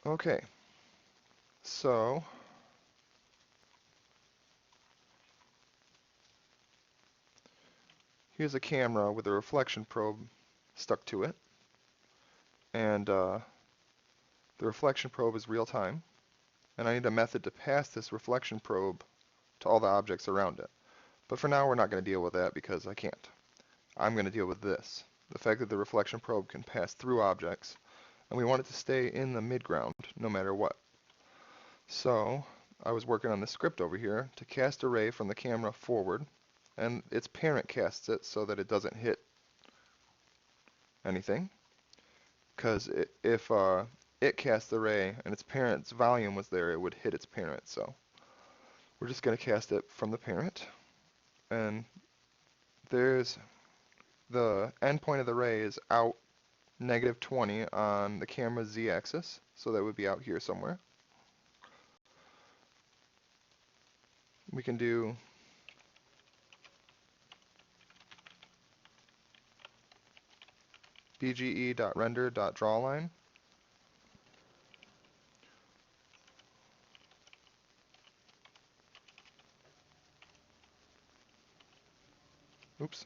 Okay, so here's a camera with a reflection probe stuck to it, and the reflection probe is real time, and I need a method to pass this reflection probe to all the objects around it. But for now, we're not going to deal with that because I can't. I'm going to deal with this, the fact that the reflection probe can pass through objects, and we want it to stay in the midground no matter what. So I was working on the script over here to cast a ray from the camera forward, and its parent casts it so that it doesn't hit anything, because if it cast the ray and its parent's volume was there, it would hit its parent. So we're just going to cast it from the parent, and there's the endpoint of the ray is out -20 on the camera's z-axis, so that would be out here somewhere. We can do bge.render.drawLine. Oops.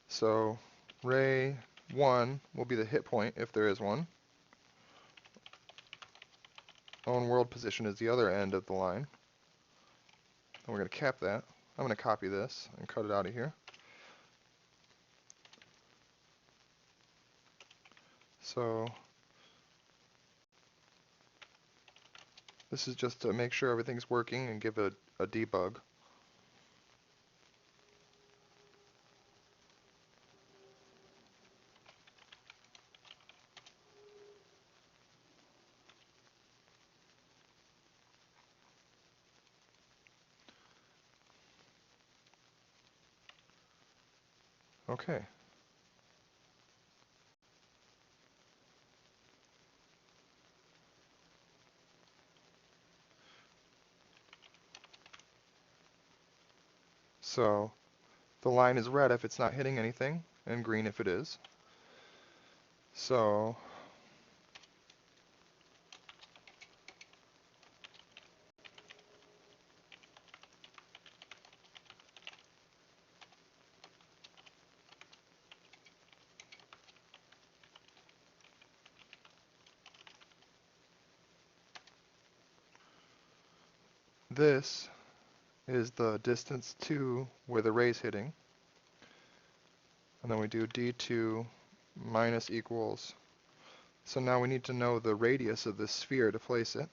So ray 1 will be the hit point if there is one. Own world position is the other end of the line. And we're going to cap that. I'm going to copy this and cut it out of here. So this is just to make sure everything's working and give it a debug. Okay. So the line is red if it's not hitting anything, and green if it is. So this is the distance to where the ray's hitting. And then we do d2 minus equals. So now we need to know the radius of this sphere to place it.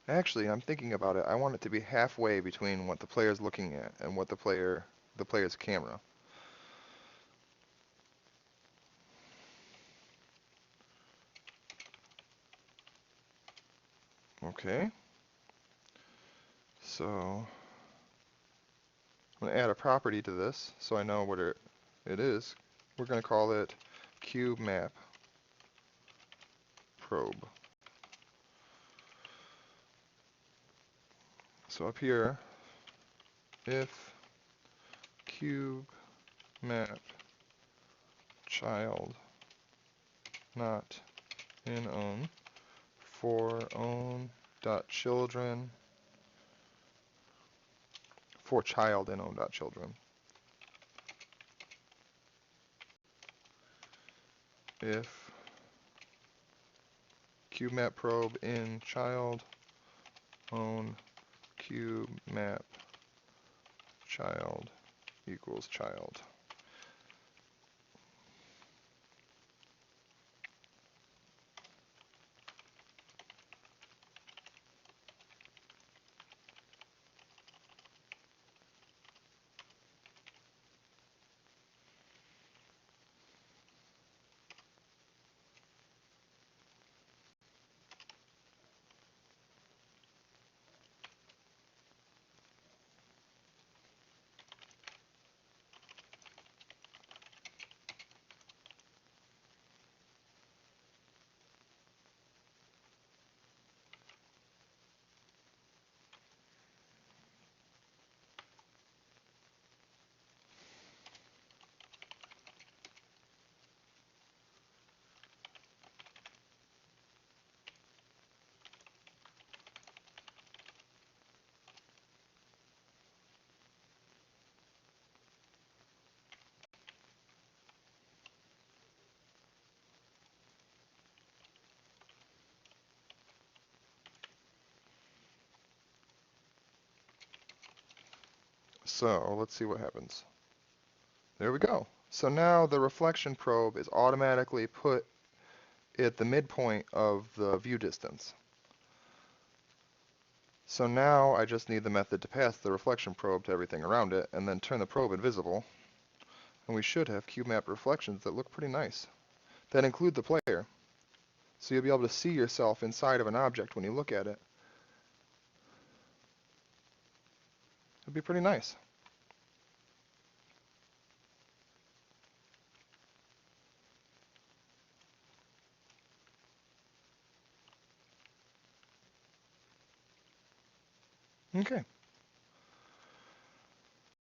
Actually, I'm thinking about it. I want it to be halfway between what the player's looking at and what the player's camera. Okay. So I'm going to add a property to this so I know what it is. We're going to call it cube map probe. So up here, if cube map child not in own for own dot children for child in own dot children. If cube map probe in child own cube map child equals child. So let's see what happens. There we go. So now the reflection probe is automatically put at the midpoint of the view distance. So now I just need the method to pass the reflection probe to everything around it, and then turn the probe invisible, and we should have CubeMap reflections that look pretty nice, that include the player. So you'll be able to see yourself inside of an object when you look at it. It'll be pretty nice. Okay.